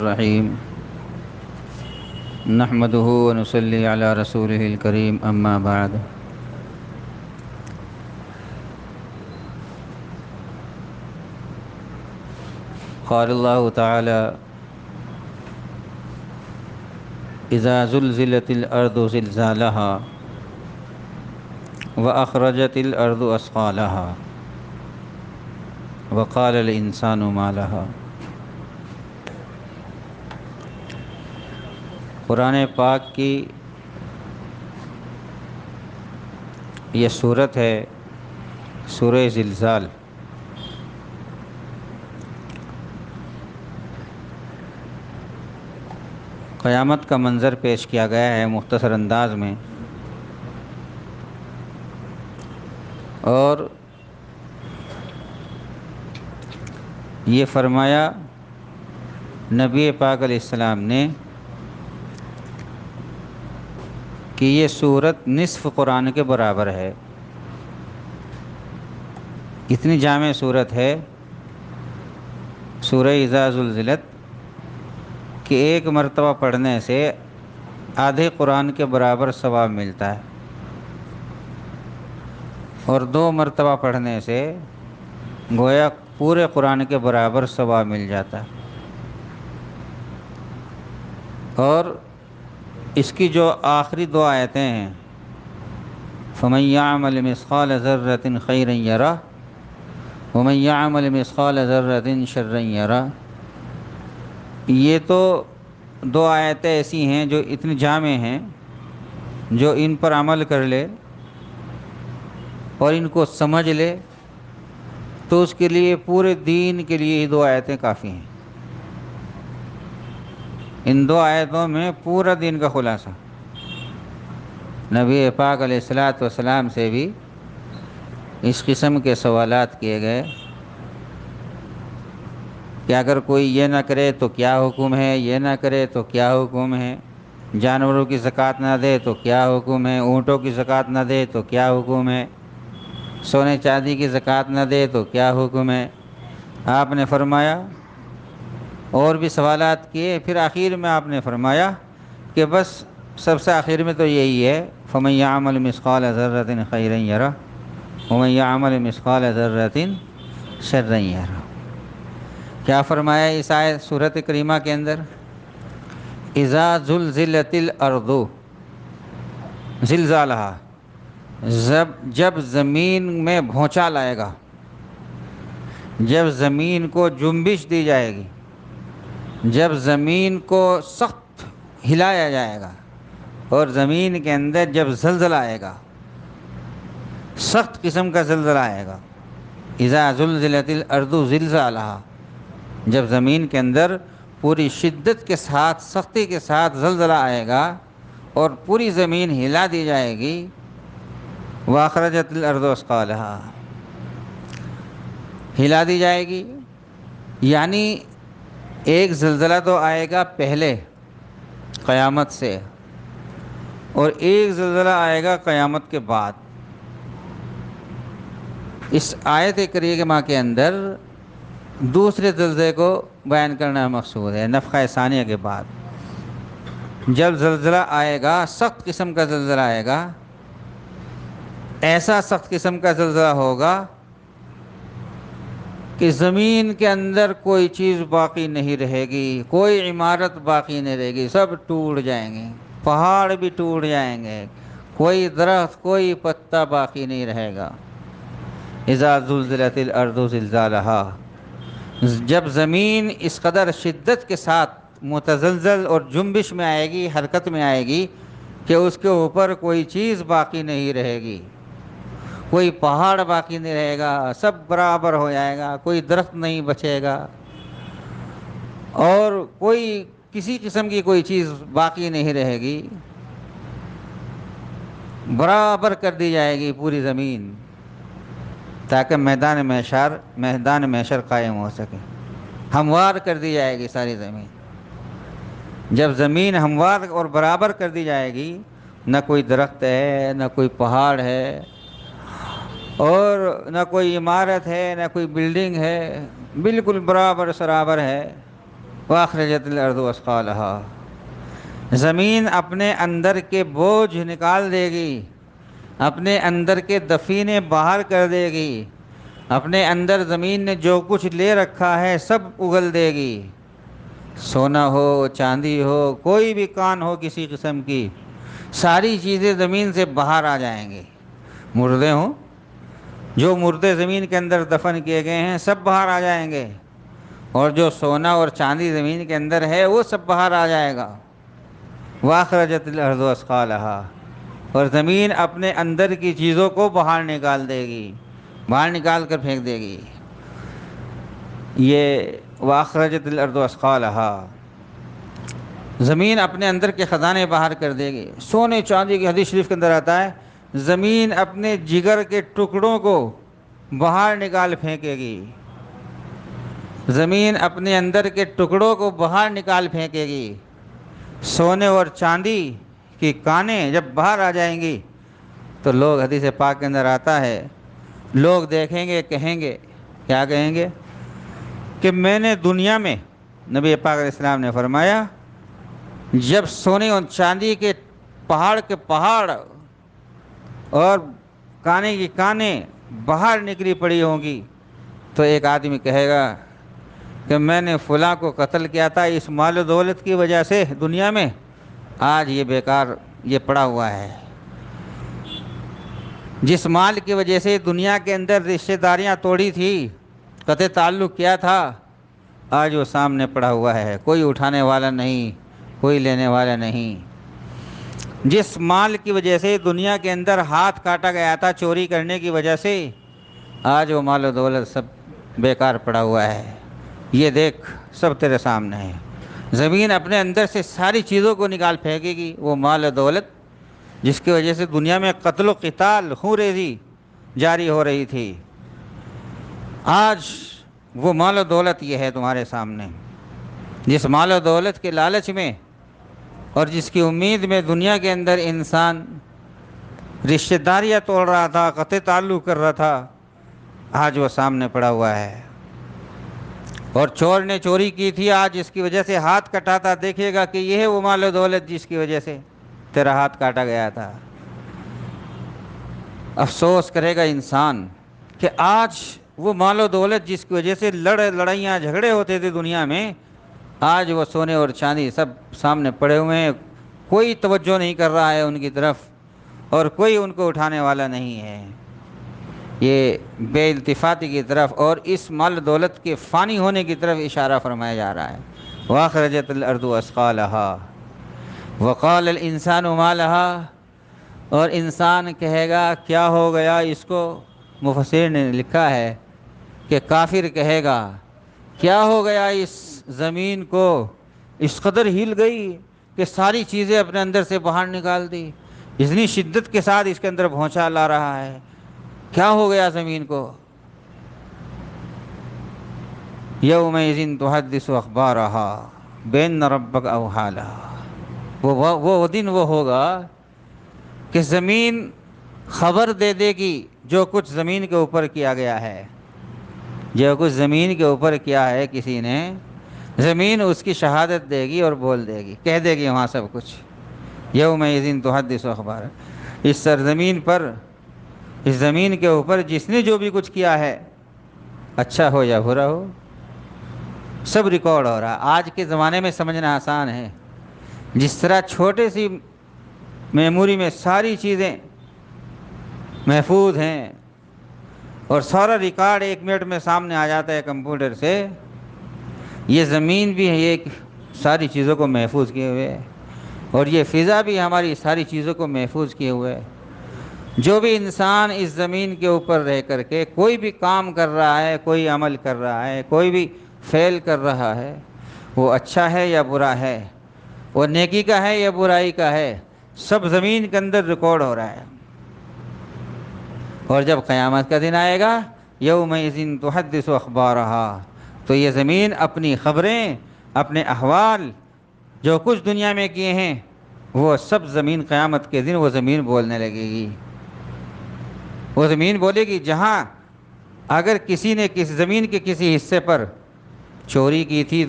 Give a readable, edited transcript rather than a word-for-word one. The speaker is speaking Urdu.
الرحیم نحمده ونصلی علی رسوله الکریم اما بعد قال اللہ تعالی اذا زلزلت الارض زلزالها واخرجت الارض اثقالها وقال الانسان ما لها۔ قرآن پاک کی یہ صورت ہے سورہ زلزال۔ قیامت کا منظر پیش کیا گیا ہے مختصر انداز میں، اور یہ فرمایا نبی پاک علیہ السلام نے کہ یہ صورت نصف قرآن کے برابر ہے۔ اتنی جامع صورت ہے سورہ اذا زلزلت کہ ایک مرتبہ پڑھنے سے آدھے قرآن کے برابر ثواب ملتا ہے، اور 2 مرتبہ پڑھنے سے گویا پورے قرآن کے برابر ثواب مل جاتا ہے۔ اور اس کی جو آخری 2 آیتیں ہیں فَمَن يَعْمَلْ مِثْقَالَ ذَرَّةٍ خَيْرًا يَرَهُ وَمَن يَعْمَلْ مِثْقَالَ ذَرَّةٍ شَرًّا يَرَهُ، یہ تو 2 آیتیں ایسی ہیں جو اتنی جامع ہیں، جو ان پر عمل کر لے اور ان کو سمجھ لے تو اس کے لیے پورے دین کے لیے یہ 2 آیتیں کافی ہیں۔ ان 2 آیتوں میں پورا دین کا خلاصہ۔ نبی پاک علیہ السلام سے بھی اس قسم کے سوالات کیے گئے کہ اگر کوئی یہ نہ کرے تو کیا حکم ہے، یہ نہ کرے تو کیا حکم ہے، جانوروں کی زکوٰۃ نہ دے تو کیا حکم ہے، اونٹوں کی زکوٰۃ نہ دے تو کیا حکم ہے، سونے چاندی کی زکوٰۃ نہ دے تو کیا حکم ہے۔ آپ نے فرمایا، اور بھی سوالات کیے، پھر آخر میں آپ نے فرمایا کہ بس سب سے آخر میں تو یہی ہے فَمَن يَعْمَلْ مِثْقَالَ ذَرَّةٍ خَيْرًا يَرَهُ وَمَن يَعْمَلْ مِثْقَالَ ذَرَّةٍ شَرًّا يَرَهُ۔ کیا فرمایا اس آیت سورۃ کریمہ کے اندر؟ اذا زلزلت الارض زلزالها، جب زمین میں بھونچال آئے گا، جب زمین کو جنبش دی جائے گی، جب زمین کو سخت ہلایا جائے گا، اور زمین کے اندر جب زلزلہ آئے گا، سخت قسم کا زلزلہ آئے گا۔ اذا زلزلت الارض زلزالها، جب زمین کے اندر پوری شدت کے ساتھ، سختی کے ساتھ زلزلہ آئے گا اور پوری زمین ہلا دی جائے گی۔ واخرجت الارض اثقالها، ہلا دی جائے گی، یعنی ایک زلزلہ تو آئے گا پہلے قیامت سے، اور ایک زلزلہ آئے گا قیامت کے بعد۔ اس آیت کریمہ کے اندر دوسرے زلزلے کو بیان کرنا مقصود ہے، نفخہ ثانیہ کے بعد جب زلزلہ آئے گا، سخت قسم کا زلزلہ آئے گا، ایسا سخت قسم کا زلزلہ ہوگا کہ زمین کے اندر کوئی چیز باقی نہیں رہے گی، کوئی عمارت باقی نہیں رہے گی، سب ٹوٹ جائیں گے، پہاڑ بھی ٹوٹ جائیں گے، کوئی درخت، کوئی پتا باقی نہیں رہے گا۔ اذا زلزلت الارض زلزالها، جب زمین اس قدر شدت کے ساتھ متزلزل اور جنبش میں آئے گی، حرکت میں آئے گی کہ اس کے اوپر کوئی چیز باقی نہیں رہے گی، کوئی پہاڑ باقی نہیں رہے گا، سب برابر ہو جائے گا، کوئی درخت نہیں بچے گا، اور کوئی کسی قسم کی کوئی چیز باقی نہیں رہے گی، برابر کر دی جائے گی پوری زمین، تاکہ میدان محشر قائم ہو سکے، ہموار کر دی جائے گی ساری زمین۔ جب زمین ہموار اور برابر کر دی جائے گی، نہ کوئی درخت ہے، نہ کوئی پہاڑ ہے، اور نہ کوئی عمارت ہے، نہ کوئی بلڈنگ ہے، بالکل برابر سرابر ہے، وَأَخْرَجَتِ الْأَرْضُ أَثْقَالَهَا، زمین اپنے اندر کے بوجھ نکال دے گی، اپنے اندر کے دفینے باہر کر دے گی، اپنے اندر زمین نے جو کچھ لے رکھا ہے سب اگل دے گی، سونا ہو، چاندی ہو، کوئی بھی کان ہو کسی قسم کی، ساری چیزیں زمین سے باہر آ جائیں گے۔ مردے ہوں، جو مردے زمین کے اندر دفن کیے گئے ہیں سب باہر آ جائیں گے، اور جو سونا اور چاندی زمین کے اندر ہے وہ سب باہر آ جائے گا۔ وَأَخْرَجَتِ الْأَرْضُ أَثْقَالَهَا، اور زمین اپنے اندر کی چیزوں کو باہر نکال دے گی، باہر نکال کر پھینک دے گی۔ یہ وَأَخْرَجَتِ الْأَرْضُ أَثْقَالَهَا، زمین اپنے اندر کے خزانے باہر کر دے گی۔ سونے چاندی کی حدیث شریف کے اندر آتا ہے زمین اپنے جگر کے ٹکڑوں کو باہر نکال پھینکے گی، زمین اپنے اندر کے ٹکڑوں کو باہر نکال پھینکے گی۔ سونے اور چاندی کی کانیں جب باہر آ جائیں گی تو لوگ، حدیث پاک کے اندر آتا ہے، لوگ دیکھیں گے، کہیں گے، کیا کہیں گے کہ میں نے دنیا میں، نبی پاک علیہ السلام نے فرمایا جب سونے اور چاندی کے پہاڑ اور کانے کی کانیں باہر نکلی پڑی ہوں گی تو ایک آدمی کہے گا کہ میں نے فلاں کو قتل کیا تھا اس مال و دولت کی وجہ سے دنیا میں، آج یہ بیکار یہ پڑا ہوا ہے۔ جس مال کی وجہ سے دنیا کے اندر رشتہ داریاں توڑی تھی، قطع تعلق کیا تھا، آج وہ سامنے پڑا ہوا ہے، کوئی اٹھانے والا نہیں، کوئی لینے والا نہیں۔ جس مال کی وجہ سے دنیا کے اندر ہاتھ کاٹا گیا تھا چوری کرنے کی وجہ سے، آج وہ مال و دولت سب بیکار پڑا ہوا ہے۔ یہ دیکھ، سب تیرے سامنے ہے۔ زمین اپنے اندر سے ساری چیزوں کو نکال پھینکے گی، وہ مال و دولت جس کی وجہ سے دنیا میں قتل و قتال، خون ریزی جاری ہو رہی تھی، آج وہ مال و دولت یہ ہے تمہارے سامنے۔ جس مال و دولت کے لالچ میں اور جس کی امید میں دنیا کے اندر انسان رشتہ داریاں توڑ رہا تھا، قطع تعلق کر رہا تھا، آج وہ سامنے پڑا ہوا ہے۔ اور چور نے چوری کی تھی، آج اس کی وجہ سے ہاتھ کٹاتا دیکھے گا کہ یہ ہے وہ مال و دولت جس کی وجہ سے تیرا ہاتھ کاٹا گیا تھا۔ افسوس کرے گا انسان کہ آج وہ مال و دولت جس کی وجہ سے لڑائیاں جھگڑے ہوتے تھے دنیا میں، آج وہ سونے اور چاندی سب سامنے پڑے ہوئے ہیں، کوئی توجہ نہیں کر رہا ہے ان کی طرف، اور کوئی ان کو اٹھانے والا نہیں ہے۔ یہ بے التفاتی کی طرف اور اس مال دولت کے فانی ہونے کی طرف اشارہ فرمایا جا رہا ہے۔ وَأَخْرَجَتِ الْأَرْضُ أَثْقَالَهَا وَقَالَ الْإِنسَانُ مَا لَهَا، اور انسان کہے گا کیا ہو گیا اس کو۔ مفسرین نے لکھا ہے کہ کافر کہے گا کیا ہو گیا اس زمین کو، اس قدر ہل گئی کہ ساری چیزیں اپنے اندر سے باہر نکال دی، اتنی شدت کے ساتھ اس کے اندر بھونچال آ رہا ہے، کیا ہو گیا زمین کو۔ یومئذ تحدث اخبارها بین ربک اوحی لها، وہ دن وہ ہوگا کہ زمین خبر دے دے گی جو کچھ زمین کے اوپر کیا گیا ہے، جو کچھ زمین کے اوپر کیا ہے کسی نے، زمین اس کی شہادت دے گی اور بول دے گی، کہہ دے گی وہاں سب کچھ۔ یومئذ تحدث اخبارها، اس سرزمین پر، اس زمین کے اوپر جس نے جو بھی کچھ کیا ہے، اچھا ہو یا برا ہو، سب ریکارڈ ہو رہا ہے۔ آج کے زمانے میں سمجھنا آسان ہے، جس طرح چھوٹے سی میموری میں ساری چیزیں محفوظ ہیں اور سارا ریکارڈ 1 منٹ میں سامنے آ جاتا ہے کمپیوٹر سے، یہ زمین بھی ہے ایک ساری چیزوں کو محفوظ کیے ہوئے ہے، اور یہ فضا بھی ہماری ساری چیزوں کو محفوظ کیے ہوئے ہے۔ جو بھی انسان اس زمین کے اوپر رہ کر کے کوئی بھی کام کر رہا ہے، کوئی عمل کر رہا ہے، کوئی بھی فعل کر رہا ہے، وہ اچھا ہے یا برا ہے، وہ نیکی کا ہے یا برائی کا ہے، سب زمین کے اندر ریکارڈ ہو رہا ہے۔ اور جب قیامت کا دن آئے گا، یومئذ تحدث اخبارها، تو یہ زمین اپنی خبریں، اپنے احوال، جو کچھ دنیا میں کیے ہیں، وہ سب زمین قیامت کے دن وہ زمین بولنے لگے گی۔ وہ زمین بولے گی جہاں اگر کسی نے کس زمین کے کسی حصے پر چوری کی تھی